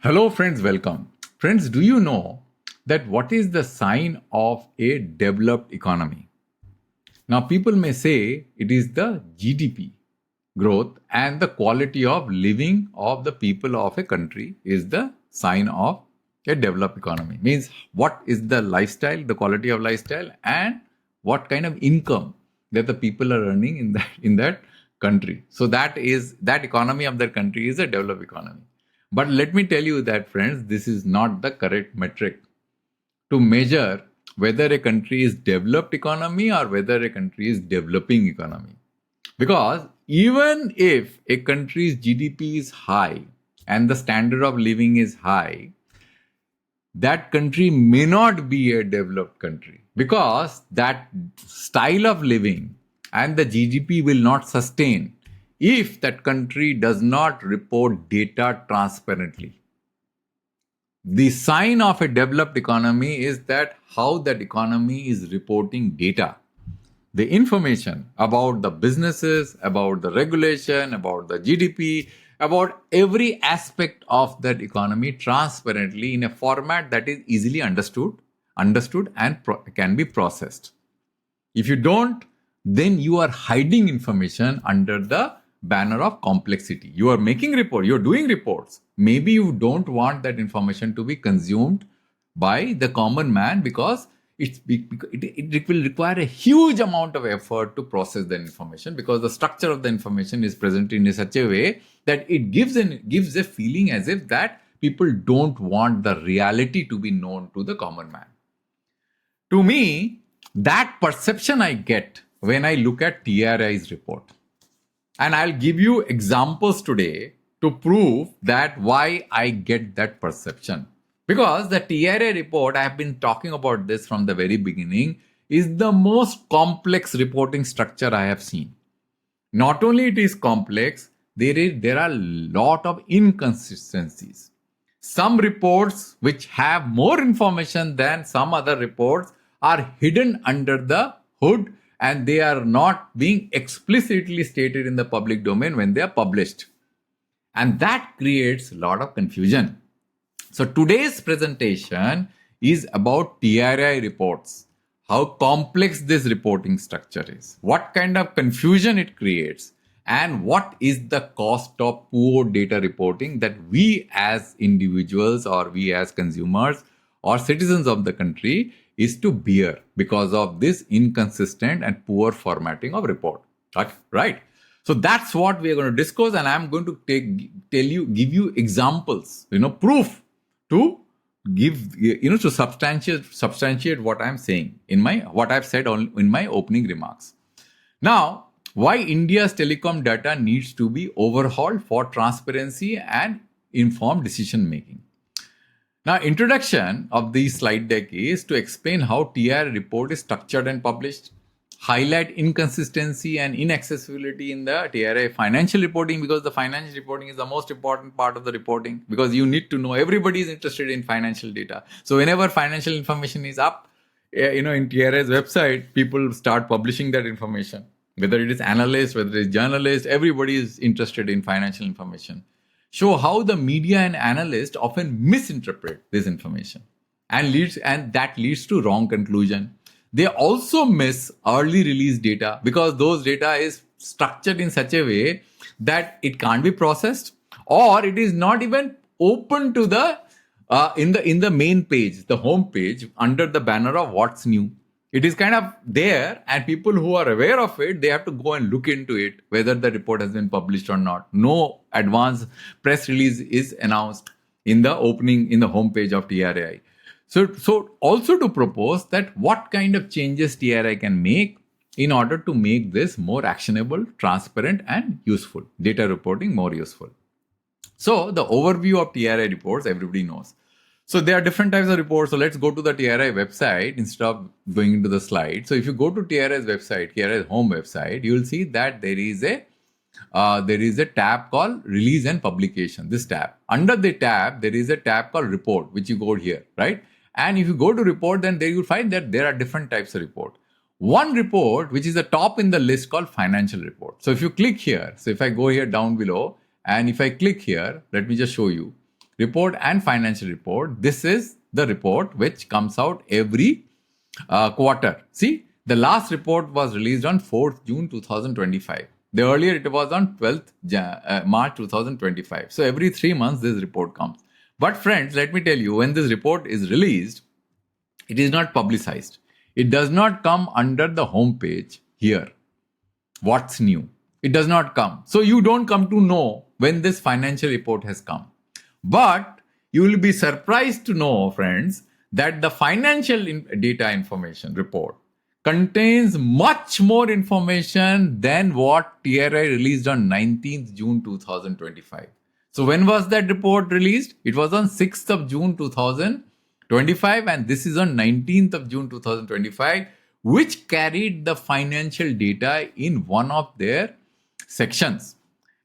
Hello friends, welcome. Friends, do you know that what is the sign of a developed economy? Now people may say it is the GDP growth and the quality of living of the people of a country is the sign of a developed economy. Means what is the lifestyle, the quality of lifestyle and what kind of income that the people are earning in that country. So that economy of that country is a developed economy. But let me tell you that, friends, this is not the correct metric to measure whether a country is developed economy or whether a country is developing economy. Because even if a country's GDP is high and the standard of living is high, that country may not be a developed country because that style of living and the GDP will not sustain if that country does not report data transparently. The sign of a developed economy is that how that economy is reporting data, the information about the businesses, about the regulation, about the GDP, about every aspect of that economy transparently in a format that is easily understood and can be processed. If you don't, then you are hiding information under the banner of complexity. You are making reports, you're doing reports. Maybe you don't want that information to be consumed by the common man because it will require a huge amount of effort to process the information because the structure of the information is presented in such a way that it gives a feeling as if that people don't want the reality to be known to the common man. To me, that perception I get when I look at TRAI's report. And I'll give you examples today to prove that why I get that perception. Because the TRA report, I have been talking about this from the very beginning, is the most complex reporting structure I have seen. Not only it is complex, there are a lot of inconsistencies. Some reports which have more information than some other reports are hidden under the hood and they are not being explicitly stated in the public domain when they are published. And that creates a lot of confusion. So today's presentation is about TRI reports, how complex this reporting structure is, what kind of confusion it creates, and what is the cost of poor data reporting that we as individuals or we as consumers or citizens of the country is to bear because of this inconsistent and poor formatting of report. Right? So that's what we are going to discuss, and I'm going to give you examples, proof to to substantiate what I'm saying what I've said in my opening remarks. Now, why India's telecom data needs to be overhauled for transparency and informed decision making. Now, introduction of the slide deck is to explain how TR report is structured and published, highlight inconsistency and inaccessibility in the TRA financial reporting, because the financial reporting is the most important part of the reporting, because you need to know everybody is interested in financial data. So whenever financial information is up, in TRA's website, people start publishing that information. Whether it is analyst, whether it is journalist, everybody is interested in financial information. Show how the media and analysts often misinterpret this information and that leads to wrong conclusion. They also miss early release data because those data is structured in such a way that it can't be processed or it is not even open to the in the main page, the home page, under the banner of what's new. It is kind of there, and people who are aware of it, they have to go and look into it, whether the report has been published or not. No advance press release is announced in the homepage of TRAI. So also to propose that what kind of changes TRAI can make in order to make this more actionable, transparent, and useful, data reporting more useful. So the overview of TRAI reports, everybody knows. So there are different types of reports. So let's go to the TRAI website instead of going into the slide. So if you go to TRAI's website, TRAI's home website, you will see that there is a tab called Release and Publication. This tab. Under the tab, there is a tab called Report, which you go here, right? And if you go to Report, then there you will find that there are different types of report. One report, which is the top in the list, called Financial Report. So if you click here, so if I go here down below, and if I click here, let me just show you. report and financial report. This is the report which comes out every quarter. See, the last report was released on 4th June 2025. The earlier it was on 12th March 2025. So every 3 months this report comes. But friends, let me tell you, when this report is released, it is not publicized. It does not come under the home page here. What's new? It does not come. So you don't come to know when this financial report has come. But you will be surprised to know, friends, that the financial data information report contains much more information than what TRAI released on 19th June 2025. So when was that report released? It was on 6th of June 2025, and this is on 19th of June 2025, which carried the financial data in one of their sections.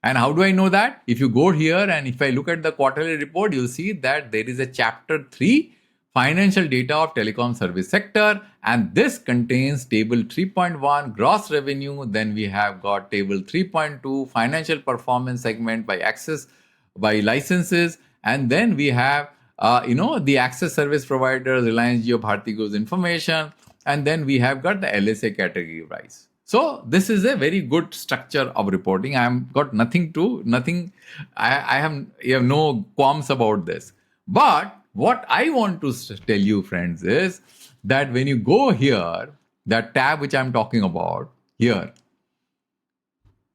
And how do I know that? If you go here and if I look at the quarterly report, you'll see that there is a chapter 3, financial data of telecom service sector, and this contains table 3.1, gross revenue. Then we have got table 3.2, financial performance segment by access, by licenses, and then we have the access service providers, Reliance Jio, Bharti Goes information, and then we have got the LSA category wise. So this is a very good structure of reporting. I have got I have no qualms about this. But what I want to tell you, friends, is that when you go here, that tab which I'm talking about here,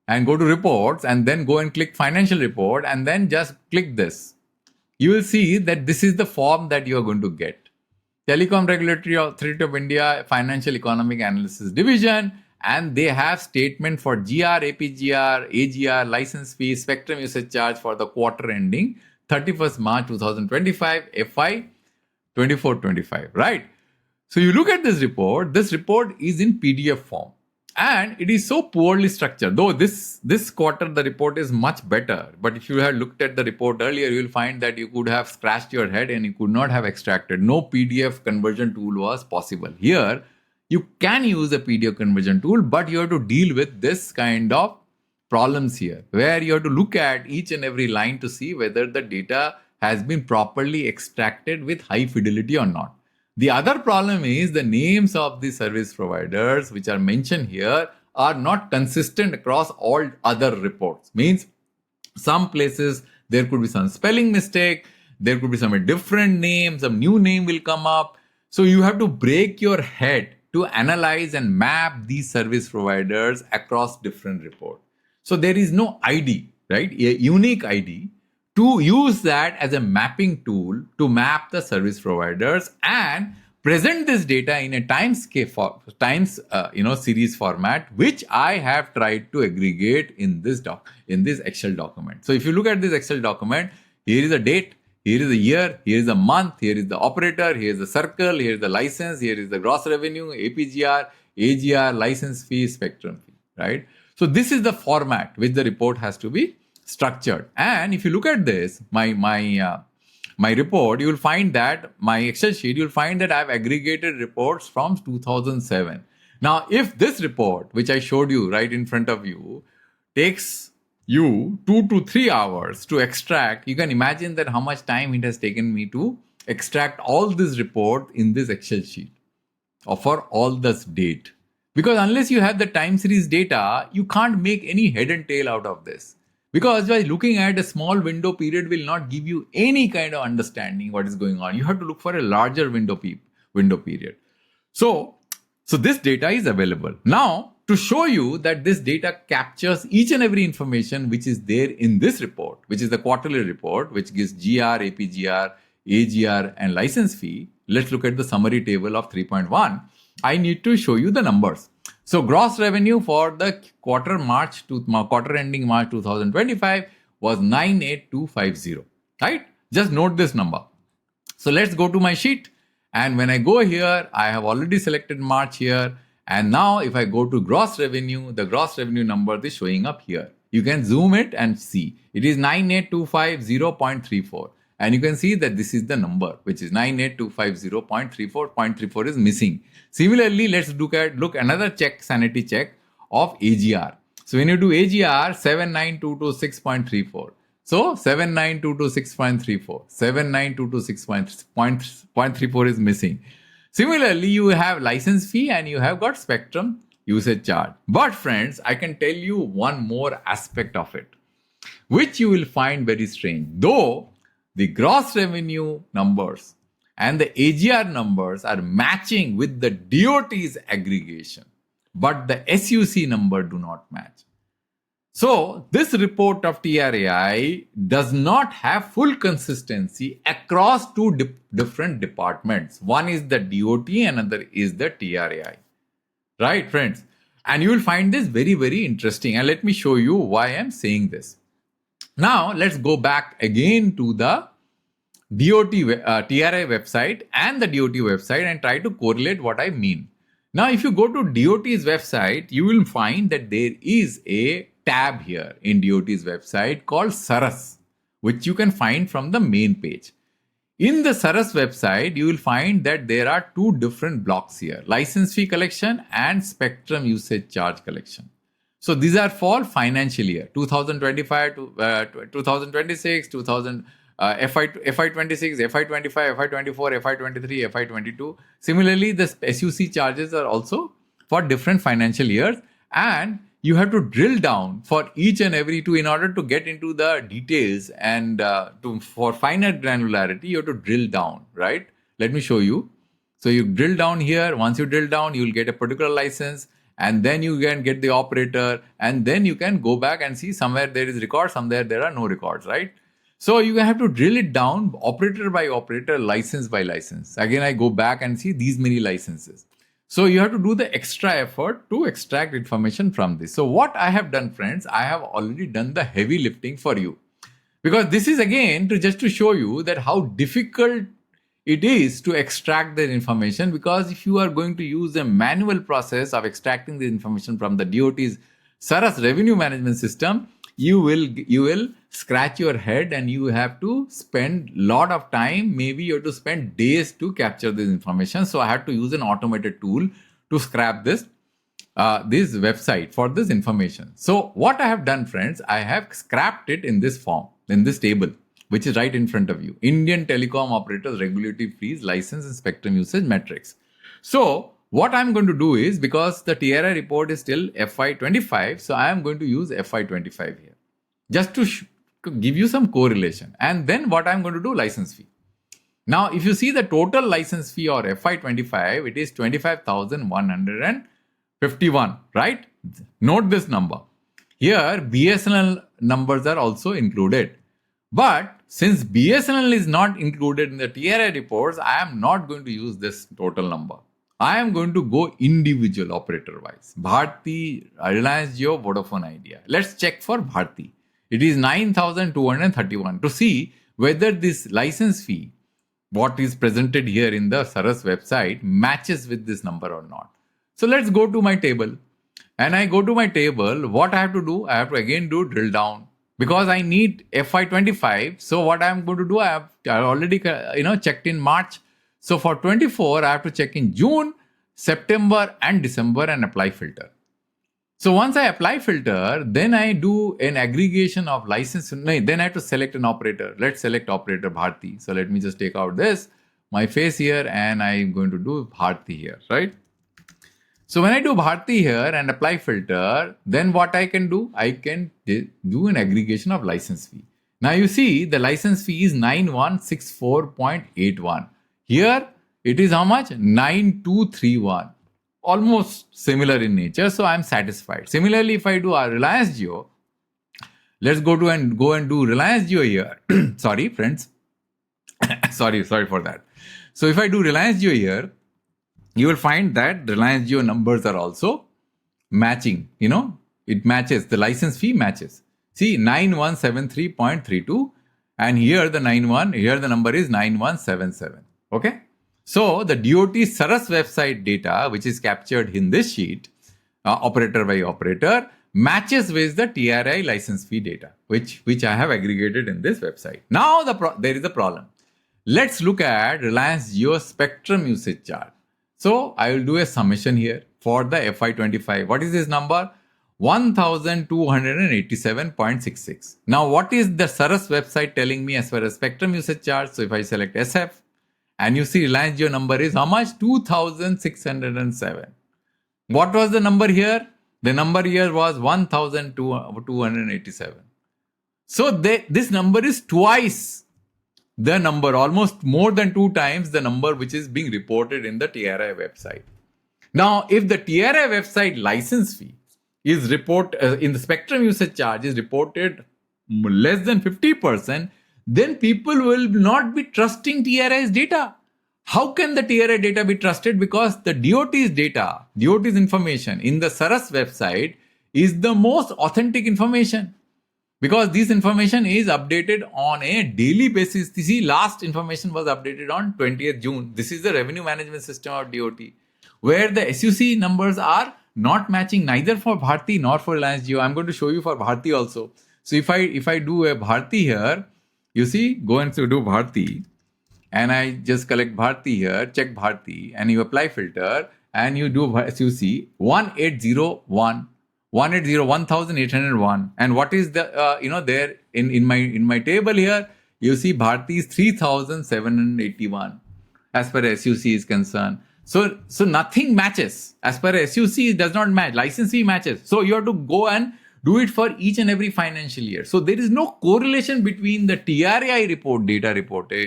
and go to reports and then go and click financial report and then just click this, you will see that this is the form that you are going to get. Telecom Regulatory Authority of India Financial Economic Analysis Division, and they have statement for GR, APGR, AGR, license fee, spectrum usage charge for the quarter ending 31st March 2025, FY 24-25, right? So you look at this report is in PDF form. And it is so poorly structured. Though this quarter, the report is much better. But if you had looked at the report earlier, you will find that you could have scratched your head and you could not have extracted. No PDF conversion tool was possible. Here, you can use a PDF conversion tool, but you have to deal with this kind of problems here, where you have to look at each and every line to see whether the data has been properly extracted with high fidelity or not. The other problem is the names of the service providers which are mentioned here are not consistent across all other reports. Means some places there could be some spelling mistake, there could be some different name, some new name will come up. So you have to break your head to analyze and map these service providers across different reports. So there is no ID, right? A unique ID to use that as a mapping tool to map the service providers and present this data in a series format, which I have tried to aggregate in this Excel document. So if you look at this Excel document, here is a date, here is a year, here is a month, here is the operator, here is the circle, here is the license, here is the gross revenue, APGR, AGR, license fee, spectrum fee, right? So this is the format which the report has to be structured. And if you look at this, my report, you will find that my Excel sheet, you will find that I have aggregated reports from 2007. Now, if this report, which I showed you right in front of you, takes you 2 to 3 hours to extract, you can imagine that how much time it has taken me to extract all this report in this Excel sheet for all this date. Because unless you have the time series data, you can't make any head and tail out of this. Because by looking at a small window period will not give you any kind of understanding what is going on. You have to look for a larger window period. So this data is available. Now, to show you that this data captures each and every information which is there in this report, which is the quarterly report, which gives GR, APGR, AGR, and license fee. Let's look at the summary table of 3.1. I need to show you the numbers. So gross revenue for the quarter ending March 2025 was 98250, right? Just note this number. So let's go to my sheet. And when I go here, I have already selected March here. And now if I go to gross revenue, the gross revenue number is showing up here. You can zoom it and see. It is 98250.34. And you can see that this is the number, which is 98250.34. 0.34 is missing. Similarly, let's look another sanity check of AGR. So when you do AGR, 79226.34. So 79226.34. 79226.34 is missing. Similarly, you have license fee and you have got spectrum usage charge. But friends, I can tell you one more aspect of it, which you will find very strange. Though the gross revenue numbers and the AGR numbers are matching with the DOT's aggregation, but the SUC number do not match. So this report of TRAI does not have full consistency across two different departments. One is the DOT, another is the TRAI. Right, friends? And you will find this very, very interesting. And let me show you why I'm saying this. Now, let's go back again to the DOT TRAI website and the DOT website and try to correlate what I mean. Now, if you go to DOT's website, you will find that there is a tab here in DOT's website called SARAS, which you can find from the main page. In the SARAS website, you will find that there are two different blocks here, license fee collection and spectrum usage charge collection. So these are for financial year 2025 to 2026, FY26, FY25, FY24, FY23, FY22. Similarly, the SUC charges are also for different financial years, and you have to drill down for each and every two in order to get into the details, and for finer granularity, you have to drill down, right? Let me show you. So you drill down here. Once you drill down, you will get a particular license, and then you can get the operator, and then you can go back and see somewhere there is record, somewhere there are no records, right? So you have to drill it down operator by operator, license by license. Again, I go back and see these many licenses. So you have to do the extra effort to extract information from this. So what I have done, friends, I have already done the heavy lifting for you. Because this is again just to show you that how difficult it is to extract the information, because if you are going to use a manual process of extracting the information from the DOT's SARAS revenue management system, you will scratch your head and you have to spend a lot of time. Maybe you have to spend days to capture this information. So I had to use an automated tool to scrap this website for this information. So what I have done, friends, I have scrapped it in this form, in this table, which is right in front of you. Indian Telecom Operators Regulatory Fees, License and Spectrum Usage Metrics. So what I'm going to do is, because the TRAI report is still FY25, so I am going to use FY25 here, just to give you some correlation. And then what I'm going to do, license fee. Now, if you see the total license fee or FY25, it is 25,151, right? Note this number. Here, BSNL numbers are also included. But since BSNL is not included in the TRAI reports, I am not going to use this total number. I am going to go individual operator wise. Bharti, Reliance Jio, Vodafone Idea. Let's check for Bharti. It is 9,231 to see whether this license fee, what is presented here in the SARAS website, matches with this number or not. So let's go to my table. And I go to my table. What I have to do? I have to again do drill down, because I need FY25. So what I'm going to do, I already checked in March. So for 24, I have to check in June, September and December and apply filter. So once I apply filter, then I do an aggregation of license. Then I have to select an operator. Let's select operator Bharti. So let me just take out my face here, and I'm going to do Bharti here, right? So when I do Bharti here and apply filter, then what I can do? I can do an aggregation of license fee. Now you see the license fee is 9164.81. Here it is how much? 9231. Almost similar in nature. So I'm satisfied. Similarly, if I do Reliance Jio, let's go and do Reliance Jio here. Sorry, friends. sorry for that. So if I do Reliance Jio here, you will find that Reliance Jio numbers are also matching. It matches. The license fee matches. See, 9173.32, and here the number is 9177. Okay. So the DOT SARAS website data, which is captured in this sheet, operator by operator, matches with the TRAI license fee data, which I have aggregated in this website. Now there is a problem. Let's look at Reliance Jio spectrum usage chart. So I will do a summation here for the FY25. What is this number? 1287.66. Now, what is the SARAS website telling me as far as spectrum usage charge? So if I select SF, and you see Reliance Jio number is how much? 2607. What was the number here? The number here was 1287. So this number is twice the number, almost more than 2 times the number which is being reported in the TRAI website. Now, if the TRAI website license fee is in the spectrum usage charge is reported less than 50%, then people will not be trusting TRAI's data. How can the TRAI data be trusted? Because the DoT's data, DoT's information in the SARAS website is the most authentic information. Because this information is updated on a daily basis. You see, last information was updated on 20th June. This is the revenue management system of DoT, where the SUC numbers are not matching neither for Bharti nor for Reliance Jio. I'm going to show you for Bharti also. So if I do a Bharti here, you see, go and do Bharti, and I just collect Bharti here, check Bharti, and you apply filter, and you do SUC 1801, and what is the there in my table here, you see Bharti is 3781 as per SUC is concerned. So nothing matches as per SUC. It does not match. License fee matches. So you have to go and do it for each and every financial year. So there is no correlation between the TRAI data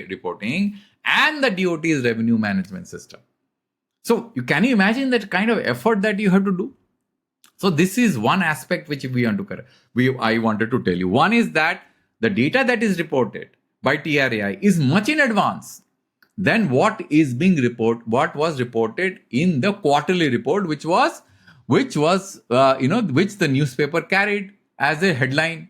reporting and the DoT's revenue management system. So can you imagine that kind of effort that you have to do? So this is one aspect which we want to correct. I wanted to tell you. One is that the data that is reported by TRAI is much in advance than what was reported in the quarterly report, which the newspaper carried as a headline.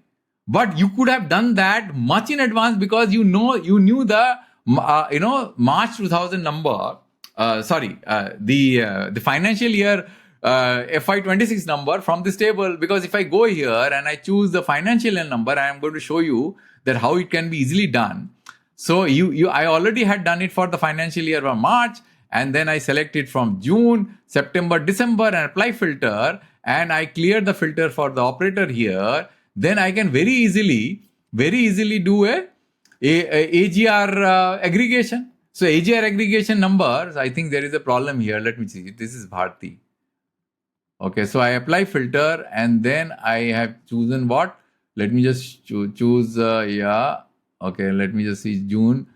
But you could have done that much in advance, because you knew the March 2000 number. The financial year FY26 number from this table, because if I go here and I choose the financial year number, I am going to show you that how it can be easily done. So I already had done it for the financial year of March, and then I select it from June, September, December, and apply filter, and I clear the filter for the operator here. Then I can very easily do a AGR aggregation. So AGR aggregation numbers, I think there is a problem here. Let me see. This is Bharti. Okay, so I apply filter, and then I have chosen what? Let me just choose, Okay, let me just see June.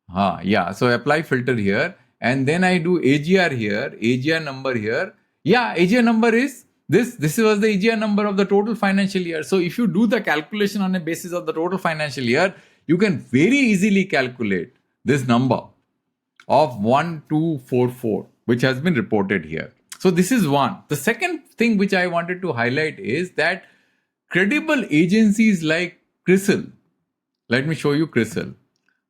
So I apply filter here, and then I do AGR here, AGR number here. AGR number is this. This was the AGR number of the total financial year. So if you do the calculation on a basis of the total financial year, you can very easily calculate this number of 1244, which has been reported here. So this is one. The second thing which I wanted to highlight is that credible agencies like CRISIL, let me show you CRISIL.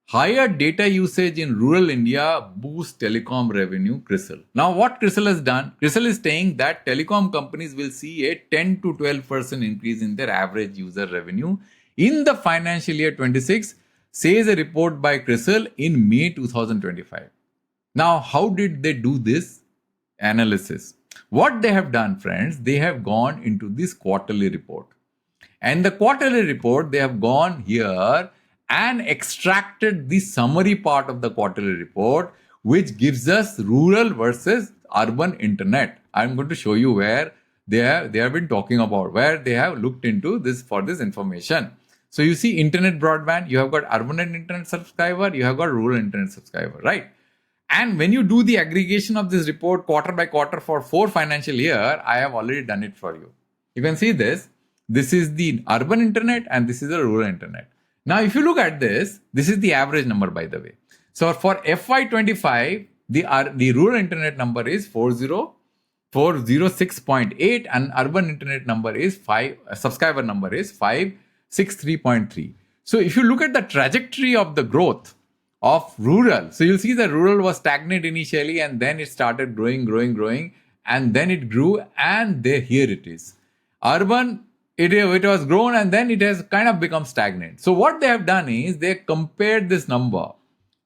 Higher data usage in rural India boosts telecom revenue, CRISIL. Now what CRISIL has done? CRISIL is saying that telecom companies will see a 10 to 12% increase in their average user revenue in the financial year 26, says a report by CRISIL in May 2025. Now, how did they do this analysis? What they have done, friends, they have gone into this quarterly report. And the quarterly report, they have gone here and extracted the summary part of the quarterly report, which gives us rural versus urban internet. I'm going to show you where they have been talking about, where they have looked into this for this information. So you see internet broadband, you have got urban internet subscriber, you have got rural internet subscriber, right? And when you do the aggregation of this report quarter by quarter for 4 financial year, I have already done it for you. You can see this. This is the urban internet and this is the rural internet. Now, if you look at this, this is the average number, by the way. So for FY25, the rural internet number is 406.8 and urban internet number is subscriber number is 563.3. So if you look at the trajectory of the growth of rural, so you'll see that rural was stagnant initially, and then it started growing, and then it grew, and here it is. Urban, it was grown, and then it has kind of become stagnant. So what they have done is they compared this number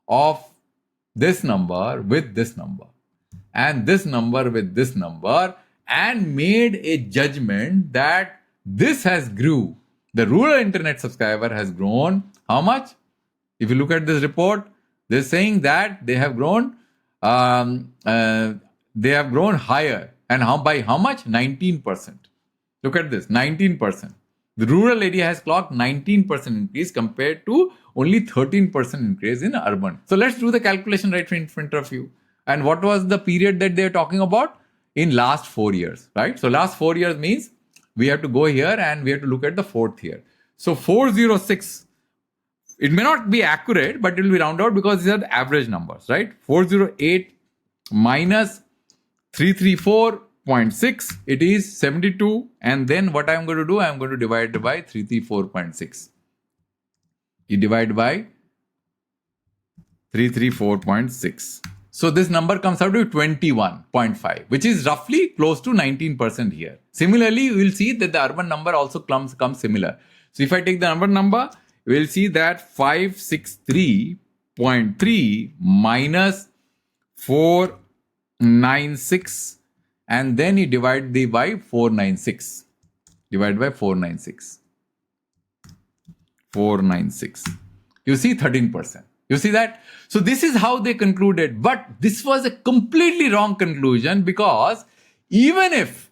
of this number with this number, and this number with this number, and made a judgment that this has grew. The rural internet subscriber has grown how much? If you look at this report, they're saying that they have grown higher. And by how much? 19%. Look at this, 19%. The rural area has clocked 19% increase compared to only 13% increase in urban. So let's do the calculation right in front of you. And what was the period that they're talking about? In last 4 years, right? So last 4 years means we have to go here and we have to look at the fourth year. So 406, it may not be accurate, but it will be round out because these are the average numbers, right? 408 minus 334.6, it is 72. And then what I'm going to do, I'm going to divide by 334.6. You divide by 334.6. So this number comes out to 21.5, which is roughly close to 19% here. Similarly, we will see that the urban number also comes similar. So if I take the urban number, we will see that 563.3 minus 496, and then you divide by 496. Divide by 496. 496. You see 13%. You see that? So this is how they concluded. But this was a completely wrong conclusion, because even if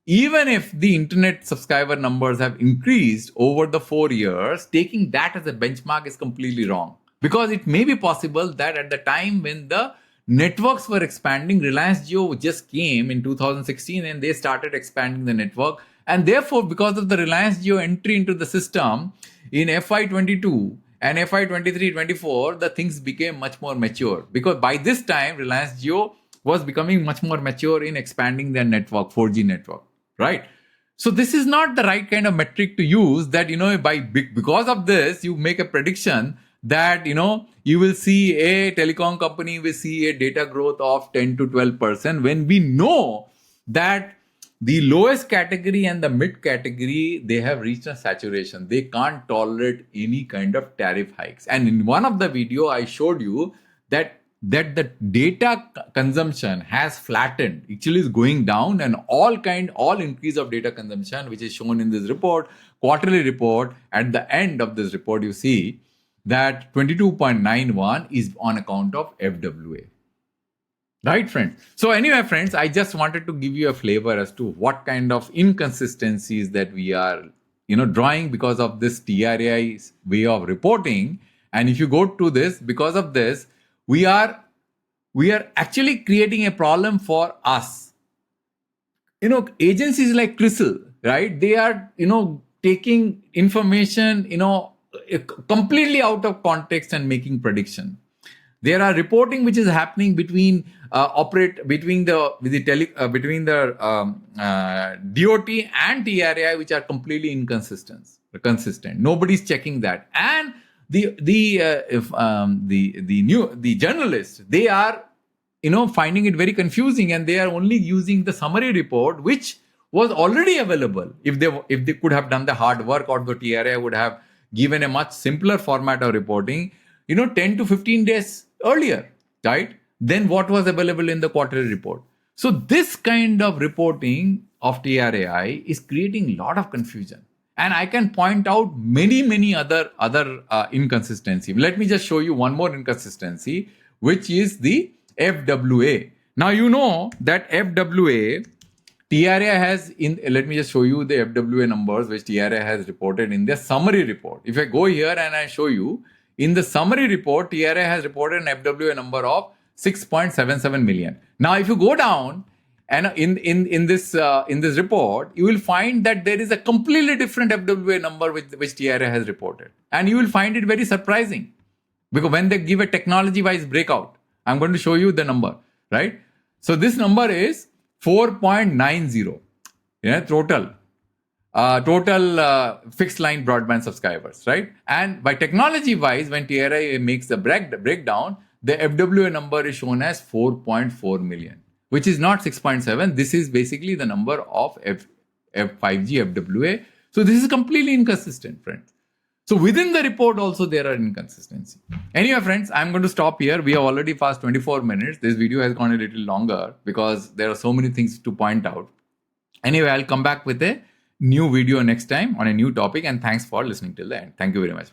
the internet subscriber numbers have increased over the 4 years, taking that as a benchmark is completely wrong. Because it may be possible that at the time when the networks were expanding, Reliance Jio just came in 2016 and they started expanding the network. And therefore, because of the Reliance Jio entry into the system in FY22 and FY23-24, the things became much more mature. Because by this time, Reliance Jio was becoming much more mature in expanding their network, 4G network, right? So this is not the right kind of metric to use, that, because of this, you make a prediction that, you will see a telecom company will see a data growth of 10 to 12%, when we know that the lowest category and the mid category, they have reached a saturation. They can't tolerate any kind of tariff hikes. And in one of the video, I showed you that the data consumption has flattened, actually is going down, and all increase of data consumption, which is shown in this report, quarterly report, at the end of this report, you see that 22.91 is on account of FWA. Right, friends? So anyway, friends, I just wanted to give you a flavor as to what kind of inconsistencies that we are, drawing because of this TRAI's way of reporting. And if you go to this, because of this, we are actually creating a problem for us. Agencies like CRISIL, right? They are, taking information, completely out of context and making prediction. There are reporting which is happening between DoT and TRAI, which are completely inconsistent. Nobody's checking that, and the journalists, they are finding it very confusing, and they are only using the summary report, which was already available. If they could have done the hard work, or the TRAI would have given a much simpler format of reporting, 10 to 15 days earlier, right? Than what was available in the quarterly report. So this kind of reporting of TRAI is creating a lot of confusion. And I can point out many other inconsistencies. Let me just show you one more inconsistency, which is the FWA. Now you know that FWA, TRAI has let me just show you the FWA numbers which TRAI has reported in their summary report. If I go here and I show you, in the summary report, TRAI has reported an FWA number of 6.77 million. Now, if you go down and in this report, you will find that there is a completely different FWA number which TRAI has reported, and you will find it very surprising, because when they give a technology-wise breakout, I'm going to show you the number, right? So this number is 4.90, total fixed line broadband subscribers, right? And by technology wise, when TRAI makes the breakdown, the FWA number is shown as 4.4 million, which is not 6.7. This is basically the number of 5G FWA. So this is completely inconsistent, friends. So within the report also there are inconsistencies. Anyway, friends, I'm going to stop here. We have already passed 24 minutes. This video has gone a little longer because there are so many things to point out. Anyway, I'll come back with a new video next time on a new topic, and thanks for listening till the end. Thank you very much.